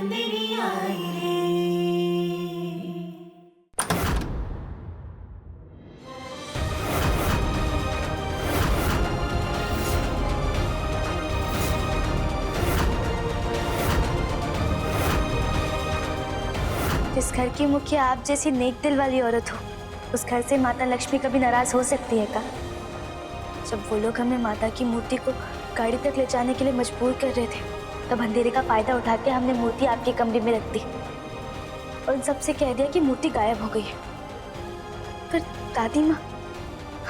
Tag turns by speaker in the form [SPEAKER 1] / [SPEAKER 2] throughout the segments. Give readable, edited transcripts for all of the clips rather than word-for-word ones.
[SPEAKER 1] नंदिनी आई रे।
[SPEAKER 2] जिस घर की मुखिया आप जैसी नेक दिल वाली औरत हो, उस घर से माता लक्ष्मी कभी नाराज हो सकती है क्या? जब वो लोग हमें माता की मूर्ति को गाड़ी तक ले जाने के लिए मजबूर कर रहे थे, तब अंधेरे का फायदा उठा के हमने मूर्ति आपके कमरे में रख दी और उन सबसे कह दिया कि मूर्ति गायब हो गई है। पर दादी माँ,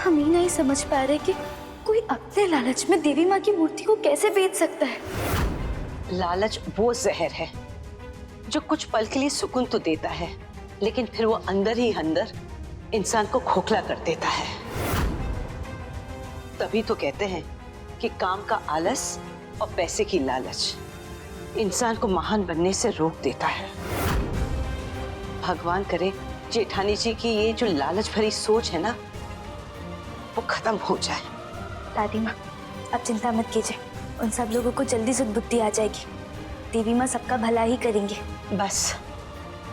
[SPEAKER 2] हम ही नहीं समझ पा रहे कि कोई अपने लालच में देवी माँ की मूर्ति को कैसे बेच सकता है।
[SPEAKER 3] लालच वो जहर है जो कुछ पल के लिए सुकून तो देता है, लेकिन फिर वो अंदर ही अंदर इंसान को खोखला कर देता है। तभी तो कहते हैं कि काम का आलस और पैसे की लालच इंसान को महान बनने से रोक देता है। भगवान करे जेठानी जी की ये जो लालच भरी सोच है ना, वो खत्म हो जाए।
[SPEAKER 2] दादी माँ, आप चिंता मत कीजिए, उन सब लोगों को जल्दी सद्बुद्धि आ जाएगी। देवी माँ सबका भला ही करेंगे।
[SPEAKER 3] बस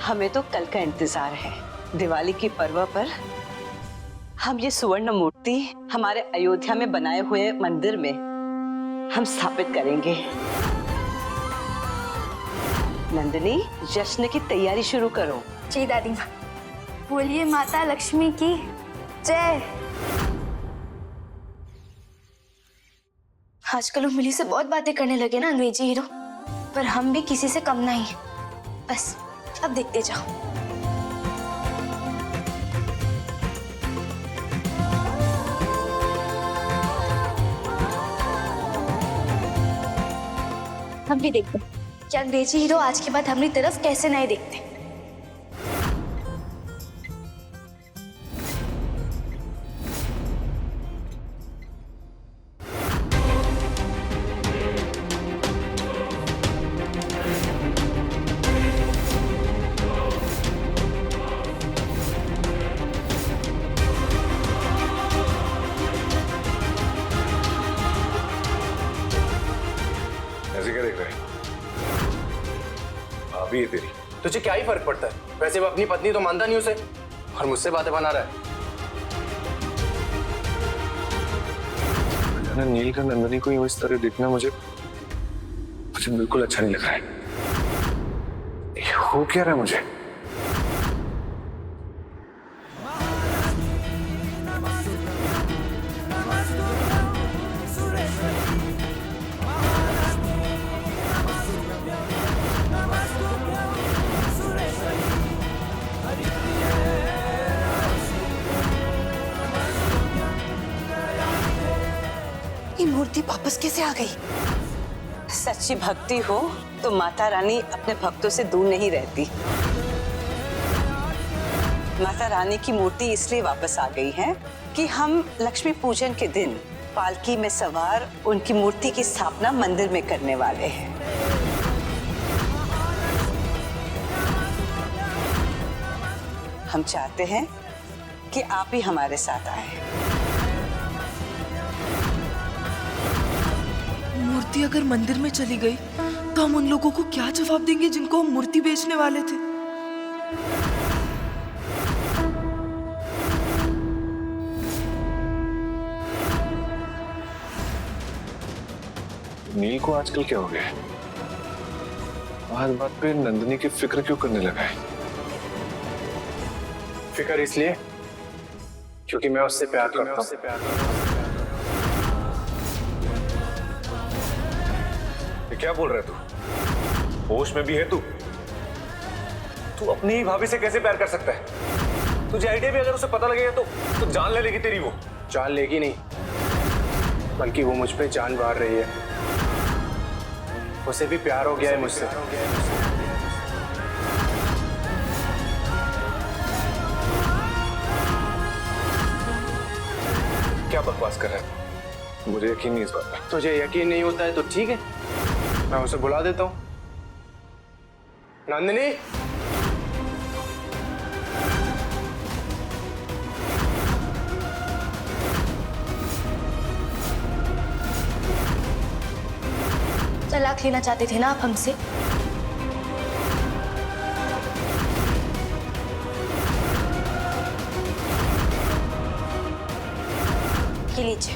[SPEAKER 3] हमें तो कल का इंतजार है। दिवाली की पर्व पर हम ये सुवर्ण मूर्ति हमारे अयोध्या में बनाए हुए मंदिर में हम स्थापित करेंगे। नंदिनी, जश्न की तैयारी शुरू करो।
[SPEAKER 2] जी दादी माँ। बोलिए माता लक्ष्मी की जय। आजकल वो मिली से बहुत बातें करने लगे ना अंग्रेजी हीरो, पर हम भी किसी से कम नहीं है। बस अब देखते जाओ। हम भी देखते कि अंग्रेजी हीरो आज के बाद हमारी तरफ कैसे नहीं देखते।
[SPEAKER 4] ऐसे क्या देख रहे हैं? भाभी है तेरी।
[SPEAKER 5] तुझे क्या ही फर्क पड़ता है? वैसे वो अपनी पत्नी तो मानता नहीं उसे, और मुझसे बातें बना रहा है।
[SPEAKER 4] नील का नंदनी को इस तरह देखना मुझे बिल्कुल अच्छा नहीं लग रहा है। ये हो क्या रहा है मुझे?
[SPEAKER 3] ये मूर्ति वापस कैसे आ गई? सच्ची भक्ति हो तो माता रानी अपने भक्तों से दूर नहीं रहती। माता रानी की मूर्ति इसलिए वापस आ गई है कि हम लक्ष्मी पूजन के दिन पालकी में सवार उनकी मूर्ति की स्थापना मंदिर में करने वाले हैं। हम चाहते हैं कि आप ही हमारे साथ आए।
[SPEAKER 6] मूर्ति अगर मंदिर में चली गई तो हम उन लोगों को क्या जवाब देंगे जिनको हम मूर्ति बेचने वाले थे?
[SPEAKER 4] नील को आजकल क्या हो गया है? बात बात पे नंदनी की फिक्र क्यों करने लगा है?
[SPEAKER 5] फिक्र इसलिए क्योंकि मैं उससे प्यार करता हूँ।
[SPEAKER 4] क्या बोल रहा है तू? होश में भी है तू? तू अपनी ही भाभी से कैसे प्यार कर सकता है? तुझे आइडिया भी अगर उसे पता लगेगा तो जान ले लेगी तेरी वो।
[SPEAKER 5] जान लेगी नहीं, बल्कि वो मुझ पे जान मार रही है। उसे भी प्यार हो गया है मुझसे।
[SPEAKER 4] क्या बकवास कर रहा है? मुझे यकीन नहीं इस बात पे।
[SPEAKER 5] तुझे यकीन नहीं होता है तो ठीक है, मैं उसे बुला देता हूँ। नंदिनी,
[SPEAKER 2] तलाक लेना चाहते थे ना आप हमसे? की लीजिए,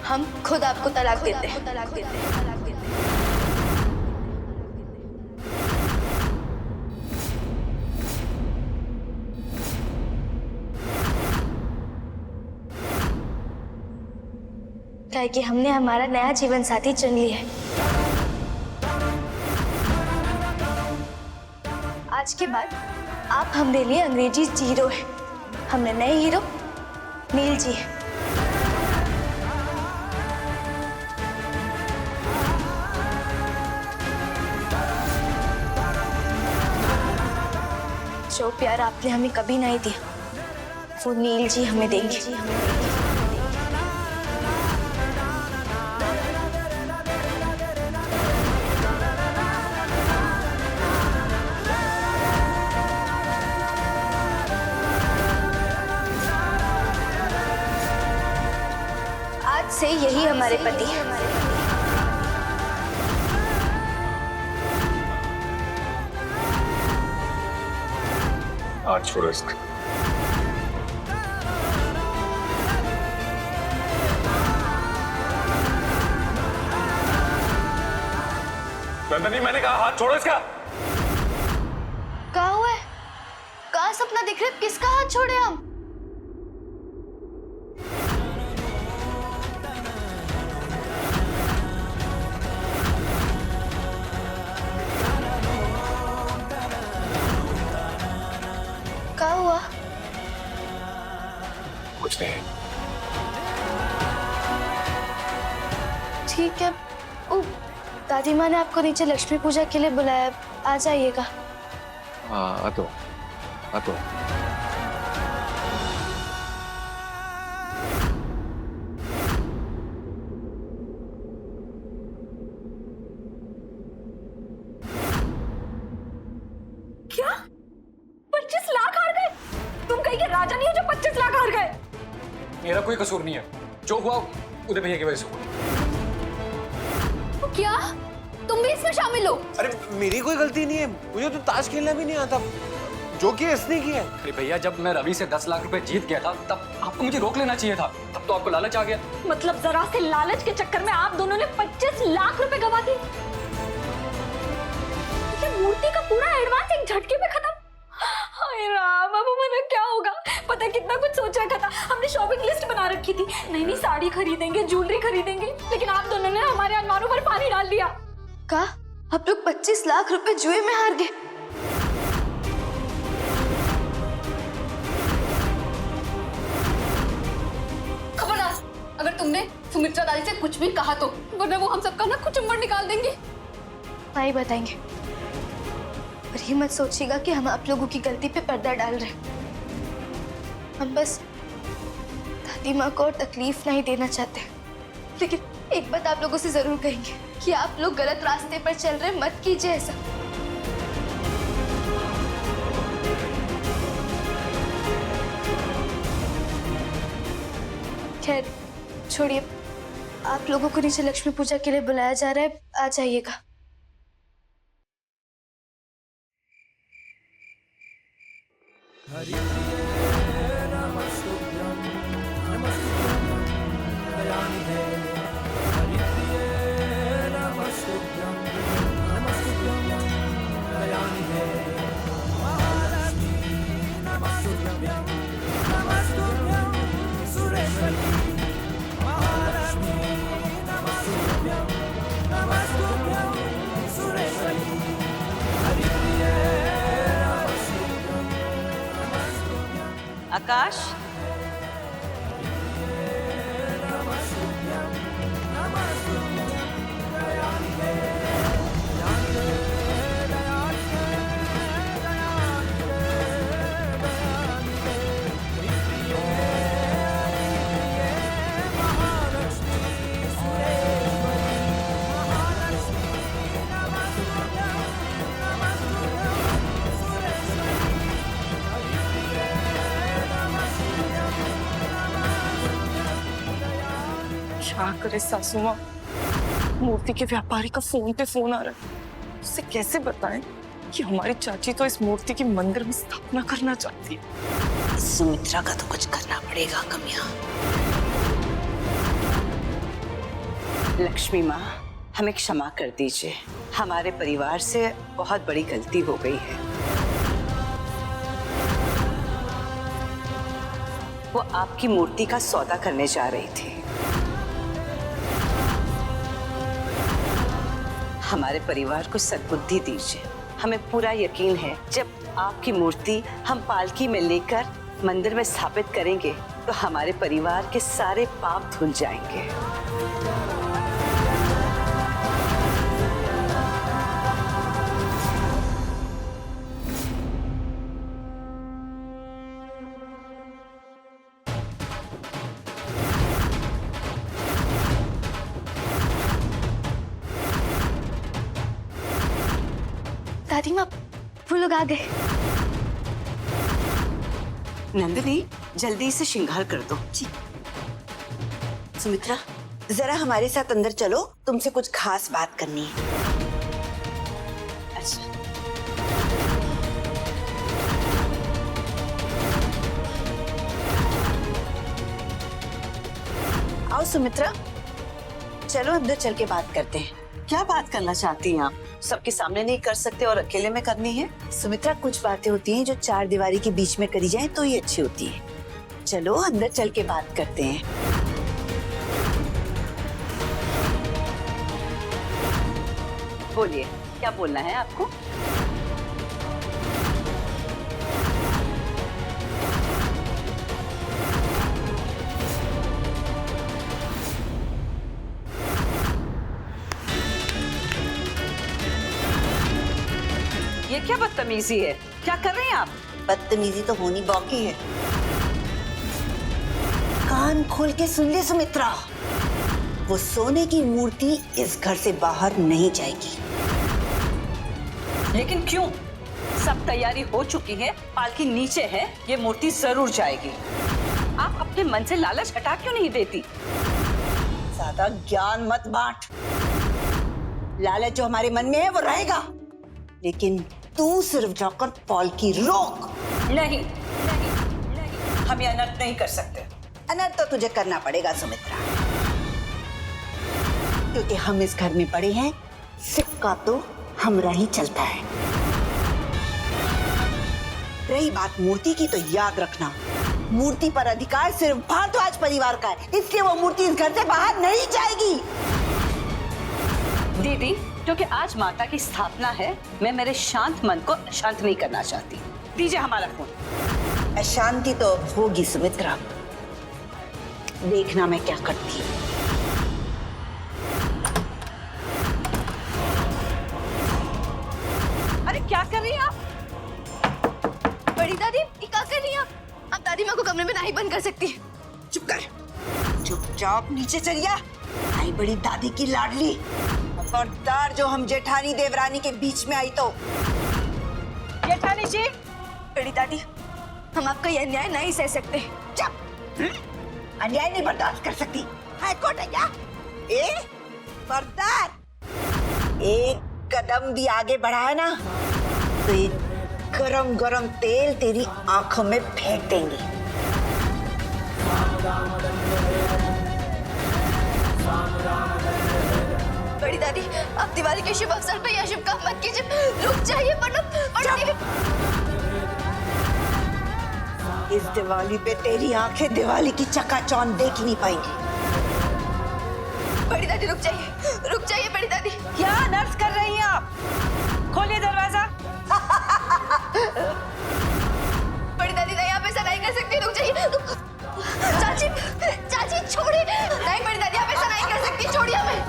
[SPEAKER 2] हम खुद आपको तलाक देते हैं। क्या कि हमने हमारा नया जीवन साथी चुन लिया है। आज के बाद आप हमारे लिए अंग्रेजी हीरो हैं। हमने नए हीरो नील जी हैं। जो प्यार आपने हमें कभी नहीं दिया, वो नील जी हमें देंगे। आज से यही हमारे पति हैं।
[SPEAKER 4] आज छोड़ो इसको। नंदनी, मैंने कहा हाथ छोड़ो इसका।
[SPEAKER 2] कहाँ हुआ है? कहाँ सपना दिख रहा है? किसका हाथ छोड़े हम? कहाँ हुआ?
[SPEAKER 4] कुछ नहीं।
[SPEAKER 2] ठीक है। ओ, दादी माँ ने आपको नीचे लक्ष्मी पूजा के लिए बुलाया, आ जाइएगा।
[SPEAKER 4] हाँ, आ तो।
[SPEAKER 1] क्या 25 लाख हार गए? तुम कहीं के राजा नहीं हो जो 25 लाख हार गए।
[SPEAKER 5] मेरा कोई कसूर नहीं है, जो हुआ उदय भैया की वजह से हुआ।
[SPEAKER 1] तो क्या तुम भी इसमें शामिल हो?
[SPEAKER 7] अरे मेरी कोई गलती नहीं है, मुझे तो ताश खेलना भी नहीं आता। जो किया इसने किया है।
[SPEAKER 5] अरे भैया, जब मैं रवि से 10 लाख रुपए जीत गया था तब आपको मुझे रोक लेना चाहिए था। तब तो आपको लालच आ गया।
[SPEAKER 1] मतलब जरा से लालच के चक्कर में आप दोनों ने 25 लाख रुपए गवा दिए। ये मूर्ति का पूरा एडवांस एक झटके में खत्म। हाय राम, अब हमारा क्या होगा? पता है कितना कुछ सोच रखा था। हमने शॉपिंग लिस्ट बना रखी थी, नई साड़ी खरीदेंगे, ज्वेलरी खरीदेंगे, लेकिन आप दोनों ने हमारे अरमानों पर पानी डाल दिया।
[SPEAKER 2] कहा आप लोग 25 लाख रुपए जुए में हार गए।
[SPEAKER 1] खबरदार, अगर तुमने सुमित्रा दादी से कुछ भी कहा तो, वरना वो हम सबका ना कुचुम्बर निकाल देंगे।
[SPEAKER 2] नहीं बताएंगे, पर ये मत सोचिएगा कि हम आप लोगों की गलती पे पर्दा डाल रहे हैं। हम बस दादी माँ को और तकलीफ नहीं देना चाहते, लेकिन एक बात आप लोगों से जरूर कहेंगे कि आप लोग गलत रास्ते पर चल रहे, मत कीजिए ऐसा। खैर छोड़िए, आप लोगों को नीचे लक्ष्मी पूजा के लिए बुलाया जा रहा है, आ जाइएगा।
[SPEAKER 3] आकाश,
[SPEAKER 6] क्या करे सासू माँ, मूर्ति के व्यापारी का फोन पे फोन आ रहा है, उसे कैसे बताएं? कि हमारी चाची तो इस मूर्ति की मंदिर में स्थापना करना चाहती है।
[SPEAKER 3] सुमित्रा का तो कुछ करना पड़ेगा कमिया। लक्ष्मी माँ, हमें क्षमा कर दीजिए, हमारे परिवार से बहुत बड़ी गलती हो गई है। वो आपकी मूर्ति का सौदा करने जा रही थी। हमारे परिवार को सद्बुद्धि दीजिए। हमें पूरा यकीन है जब आपकी मूर्ति हम पालकी में लेकर मंदिर में स्थापित करेंगे तो हमारे परिवार के सारे पाप धुल जाएंगे।
[SPEAKER 2] दादी माँ, वो लोग आ गए।
[SPEAKER 3] नंदिनी, जल्दी से श्रृंगार कर दो। सुमित्रा, जरा हमारे साथ अंदर चलो, तुमसे कुछ खास बात करनी है। अच्छा। आओ सुमित्रा, चलो अंदर चल के बात करते हैं। क्या बात करना चाहती हैं आप? सबके सामने नहीं कर सकते और अकेले में करनी है? सुमित्रा, कुछ बातें होती हैं जो चार दीवारी के बीच में करी जाए तो ये अच्छी होती है। चलो अंदर चल के बात करते हैं। बोलिए, क्या बोलना है आपको? ये क्या बदतमीजी है? क्या कर रहे हैं आप? बदतमीजी तो होनी बाकी है। कान खोल के सुन ले सुमित्रा, वो सोने की मूर्ति इस घर से बाहर नहीं जाएगी। लेकिन क्यों? सब तैयारी हो चुकी है, पालकी नीचे है, ये मूर्ति जरूर जाएगी। आप अपने मन से लालच हटा क्यों नहीं देती? ज्यादा ज्ञान मत बांट। लालच जो हमारे मन में है वो रहेगा, लेकिन तू सिर्फ जाकर पालकी रोक। नहीं, नहीं, नहीं, हम ये अनर्थ नहीं कर सकते। अनर्थ तो तुझे करना पड़ेगा सुमित्रा, क्योंकि हम इस घर में बड़े हैं। सिक्का तो हमरा ही चलता है। रही बात मूर्ति की, तो याद रखना, मूर्ति पर अधिकार सिर्फ भारद्वाज परिवार का है, इसलिए वो मूर्ति इस घर से बाहर नहीं जाएगी। दीदी, क्योंकि आज माता की स्थापना है, मैं मेरे शांत मन को शांत नहीं करना चाहती। दीजिए हमारा फोन। अशांति तो होगी सुमित्रा, देखना मैं क्या करती हूँ। अरे क्या कर रही हैं आप?
[SPEAKER 2] बड़ी दादी, ये क्या कर रही हैं आप? आप दादी माँ को कमरे में नहीं बंद कर सकती।
[SPEAKER 3] चुप कर, चुपचाप नीचे चलिए। आई बड़ी दादी की लाडली, खबरदार जो हम जेठानी देवरानी के बीच में आई तो। जेठानी जी।
[SPEAKER 2] बड़ी दादी, हम आपका ये अन्याय नहीं सह सकते।
[SPEAKER 3] चुप, अन्याय नहीं बर्दाश्त कर सकती। हाई कोर्ट है क्या? बर्दार, एक कदम भी आगे बढ़ा है ना तो ये गरम गरम तेल तेरी आंखों में फेंक देंगे।
[SPEAKER 2] बड़ी दादी, आप दिवाली के शुभ अवसर पर यह शुभ काम मत कीजिए। रुक जाइए वरना
[SPEAKER 3] इस दिवाली पे तेरी आंखें दिवाली की चकाचौंध देख नहीं पाएंगी।
[SPEAKER 2] बड़ी दादी रुक जाइए बड़ी दादी।
[SPEAKER 3] क्या नर्स कर रही हैं आप? खोलिए दरवाजा।
[SPEAKER 2] बड़ी दादी नहीं, आप ऐसा नहीं कर सकती, रुक जाइए। चाची, चाची छोड़िए। नहीं बड़ी दादी, आप ऐसा नहीं कर सकती, छोड़िए हमें।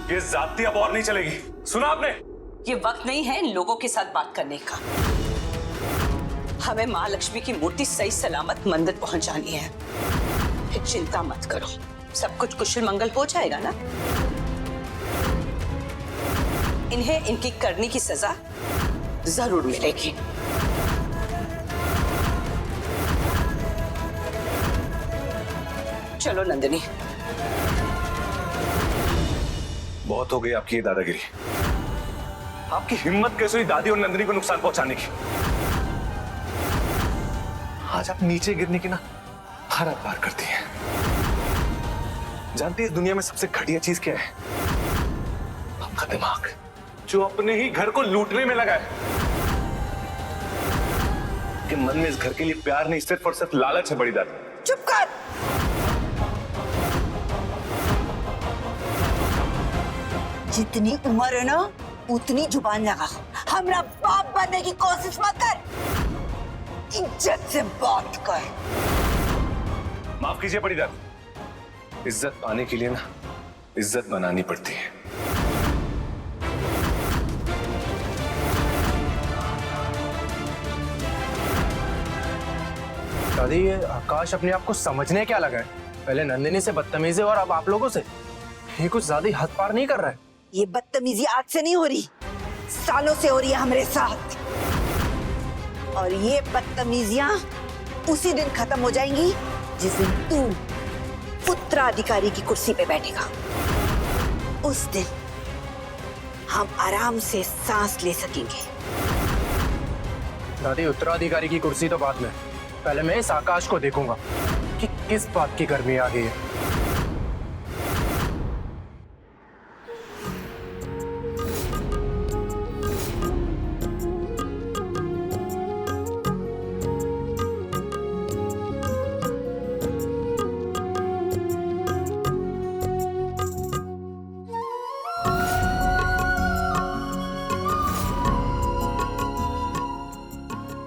[SPEAKER 4] ये जाति अब और नहीं चलेगी, सुना आपने?
[SPEAKER 3] ये वक्त नहीं है इन लोगों के साथ बात करने का। हमें माँ लक्ष्मी की मूर्ति सही सलामत मंदिर पहुंचानी है। फिर चिंता मत करो, सब कुछ कुशल मंगल हो जाएगा ना। इन्हें इनकी करनी की सजा जरूर मिलेगी। चलो नंदिनी।
[SPEAKER 4] बहुत हो गई आपकी ये दादागिरी। आपकी हिम्मत कैसे हुई दादी और नंदिनी को नुकसान पहुंचाने की? आज आप नीचे गिरने की ना हर पार करती हैं। जानती है इस दुनिया में सबसे घटिया चीज क्या है? आपका दिमाग, जो अपने ही घर को लूटने में लगा है। कि मन में इस घर के लिए प्यार नहीं, सिर्फ और सिर्फ लालच है बड़ी दादी।
[SPEAKER 3] चुप कर। जितनी उम्र है ना उतनी जुबान लगा। हमरा बाप बनने की कोशिश मत कर। इज्जत से बात कर।
[SPEAKER 4] माफ कीजिए बड़ी दादी, इज्जत पाने के लिए ना इज्जत बनानी पड़ती है।
[SPEAKER 5] दादी, ये आकाश अपने आप को समझने क्या लगा है? पहले नंदिनी से बदतमीजी और अब आप लोगों से। ये कुछ ज्यादा ही हद पार नहीं कर रहा है?
[SPEAKER 3] ये बदतमीजी आज से नहीं हो रही, सालों से हो रही है हमारे साथ। और ये बदतमीजियां उसी दिन खत्म हो जाएंगी जिस दिन तू उत्तराधिकारी की कुर्सी पे बैठेगा। उस दिन हम आराम से सांस ले सकेंगे।
[SPEAKER 5] दादी, उत्तराधिकारी की कुर्सी तो बाद में, पहले मैं इस आकाश को देखूंगा कि किस बात की गर्मी आ गई है।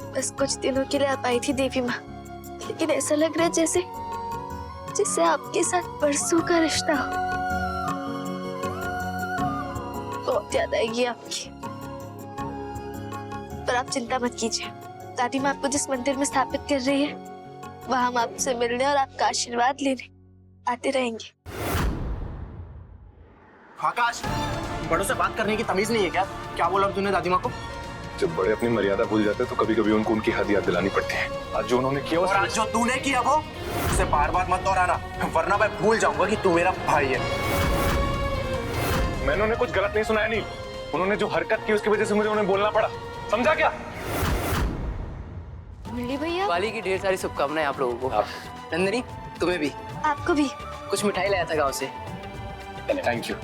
[SPEAKER 2] बस कुछ दिनों के लिए आप आई थी देवी माँ, लेकिन ऐसा लग रहा है जैसे आपके साथ बरसों का रिश्ता हो। बहुत याद आएगी आपकी। पर आप चिंता मत कीजिए, दादी माँ आपको जिस मंदिर में स्थापित कर रही है वहां हम आपसे मिलने और आपका आशीर्वाद लेने आते रहेंगे।
[SPEAKER 5] आकाश, बड़ों से बात करने की तमीज नहीं है क्या? क्या बोला तूने दादी माँ को?
[SPEAKER 4] जब बड़े अपनी मर्यादा भूल जाते हैं तो कभी कभी उनको उनकी हद याद दिलानी पड़ती है। आज जो उन्होंने किया
[SPEAKER 5] और आज जो तूने किया वो उसे बार बार मत दोहराना, वरना मैं भूल जाऊंगा कि तू मेरा भाई है।
[SPEAKER 4] मैंने उन्हें कुछ गलत नहीं सुनाया। नहीं, उन्होंने जो हरकत की उसकी वजह से मुझे उन्हें बोलना पड़ा, समझा क्या?
[SPEAKER 2] मुरली भैया,
[SPEAKER 8] दिवाली की ढेर सारी शुभकामनाएं आप लोगों को। नंदिनी, तुम्हें भी।
[SPEAKER 2] आपको भी।
[SPEAKER 8] कुछ मिठाई लाया था गांव से।
[SPEAKER 4] Thank you.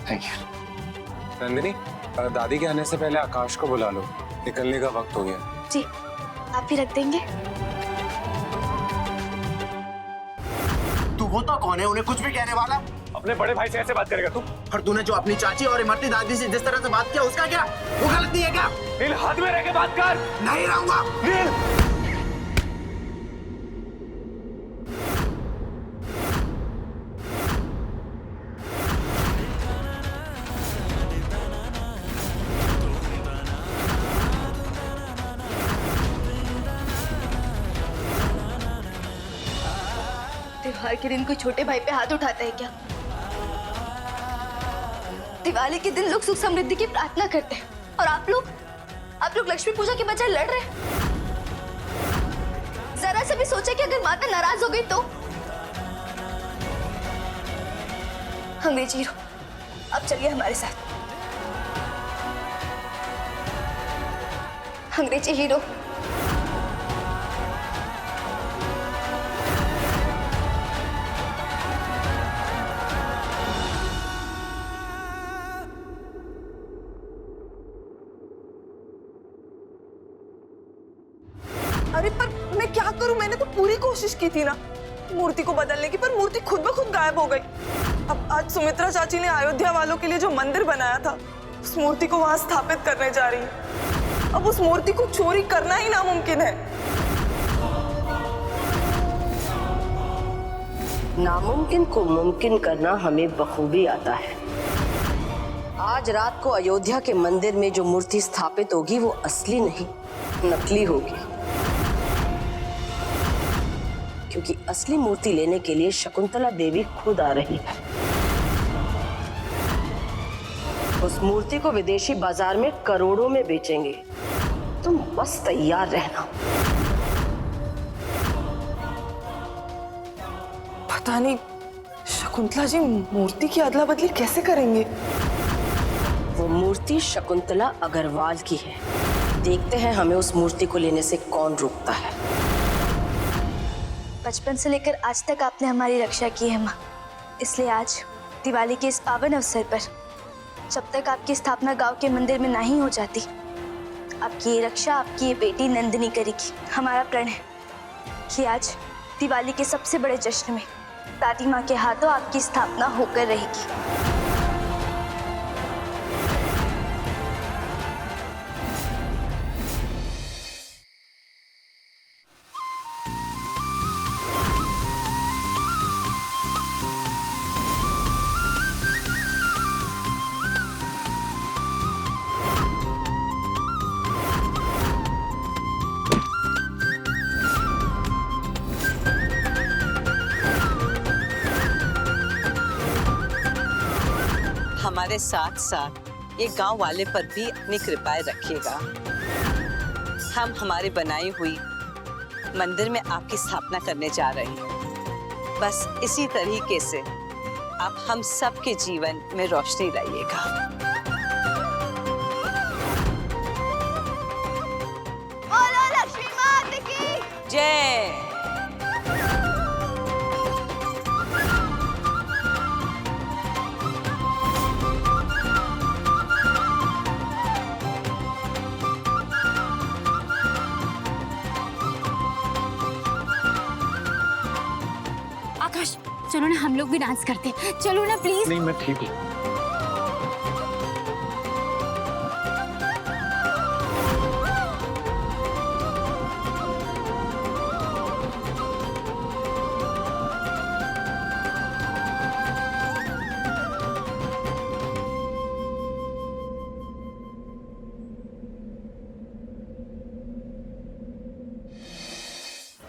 [SPEAKER 7] नंदिनी, दादी के आने से पहले आकाश को बुला लो, निकलने का वक्त हो गया।
[SPEAKER 2] जी, आप भी रख देंगे?
[SPEAKER 5] तू होता कौन है उन्हें कुछ भी कहने वाला?
[SPEAKER 4] अपने बड़े भाई से ऐसे बात करेगा तू?
[SPEAKER 5] और तूने जो अपनी चाची और इमरती दादी से जिस तरह से बात किया उसका क्या? वो गलत नहीं है क्या?
[SPEAKER 4] नील, हाथ में रह के बात कर।
[SPEAKER 5] नहीं रहूंगा।
[SPEAKER 4] नील,
[SPEAKER 2] त्योहार के दिन कोई छोटे भाई पे हाथ उठाता है क्या? दिवाली के दिन लोग सुख समृद्धि की प्रार्थना करते हैं और आप लोग लक्ष्मी पूजा के बजाय लड़ रहे हैं। जरा से भी सोचा कि अगर माता नाराज हो गई तो? अंग्रेजी हीरो, अब चलिए हमारे साथ। अंग्रेजी हीरो,
[SPEAKER 9] अरे पर मैं क्या करूं? मैंने तो पूरी कोशिश की थी ना मूर्ति को बदलने की, पर मूर्ति खुद ब खुद गायब हो गई। अब आज सुमित्रा चाची ने अयोध्या वालों के लिए जो मंदिर बनाया था उस मूर्ति को वहां स्थापित करने जा रही है। अब उस मूर्ति को चोरी करना ही नामुमकिन है।
[SPEAKER 3] नामुमकिन को मुमकिन करना हमें बखूबी आता है। आज रात को अयोध्या के मंदिर में जो मूर्ति स्थापित होगी वो असली नहीं, नकली होगी। क्योंकि असली मूर्ति लेने के लिए शकुंतला देवी खुद आ रही है। उस मूर्ति को विदेशी बाजार में करोड़ों में बेचेंगे। तुम बस तैयार रहना।
[SPEAKER 9] पता नहीं शकुंतला जी मूर्ति की अदला बदली कैसे करेंगे।
[SPEAKER 3] वो मूर्ति शकुंतला अग्रवाल की है। देखते हैं हमें उस मूर्ति को लेने से कौन रोकता है।
[SPEAKER 2] बचपन से लेकर आज तक आपने हमारी रक्षा की है माँ, इसलिए आज दिवाली के इस पावन अवसर पर जब तक आपकी स्थापना गांव के मंदिर में नहीं हो जाती, आपकी ये रक्षा आपकी ये बेटी नंदिनी करेगी। हमारा प्रण है कि आज दिवाली के सबसे बड़े जश्न में दादी माँ के हाथों आपकी स्थापना होकर रहेगी।
[SPEAKER 3] हमारे साथ साथ ये गांव वाले पर भी अपनी कृपाएं रखिएगा। हम हमारे बनाई हुई मंदिर में आपकी स्थापना करने जा रहे हैं। बस इसी तरीके से आप हम सब के जीवन में रोशनी लाइएगा।
[SPEAKER 2] बोलो लक्ष्मी माता की
[SPEAKER 3] जय।
[SPEAKER 1] आकाश चलो ना हम लोग भी डांस करते हैं, चलो ना प्लीज।
[SPEAKER 5] नहीं मैं ठीक हूँ।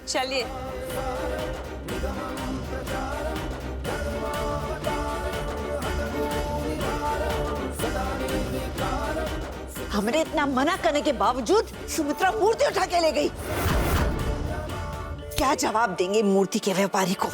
[SPEAKER 3] चलिए
[SPEAKER 10] हमने इतना मना करने के बावजूद सुमित्रा मूर्ति उठा के ले गई। क्या जवाब देंगे मूर्ति के व्यापारी को।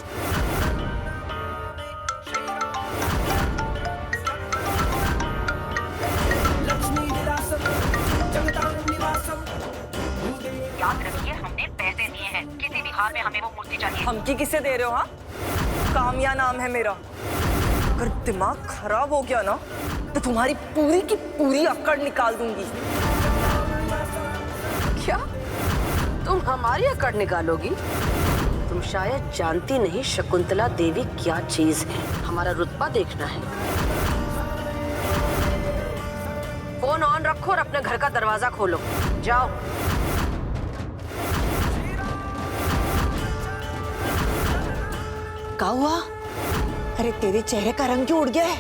[SPEAKER 11] याद रखिए हमने पैसे दिए हैं, किसी भी हाल में हमें वो मूर्ति चाहिए।
[SPEAKER 9] धमकी किसे दे रहे हो? हाँ, कामया नाम है मेरा। अगर दिमाग खराब हो गया ना तो तुम्हारी पूरी की पूरी अक्कड़ निकाल दूंगी।
[SPEAKER 3] क्या तुम हमारी अकड़ निकालोगी? तुम शायद जानती नहीं शकुंतला देवी क्या चीज है। हमारा रुतबा देखना है। फोन ऑन रखो और अपने घर का दरवाजा खोलो। जाओ।
[SPEAKER 10] क्या हुआ? अरे तेरे चेहरे का रंग क्यों उड़ गया है?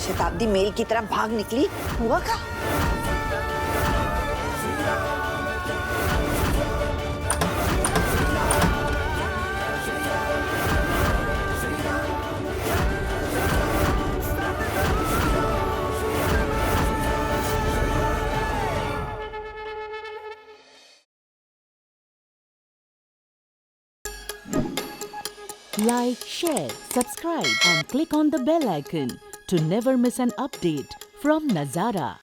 [SPEAKER 10] शताब्दी मेल की तरह भाग निकली, हुआ क्या?
[SPEAKER 12] Like, share, subscribe and click on the bell icon to never miss an update from Nazara.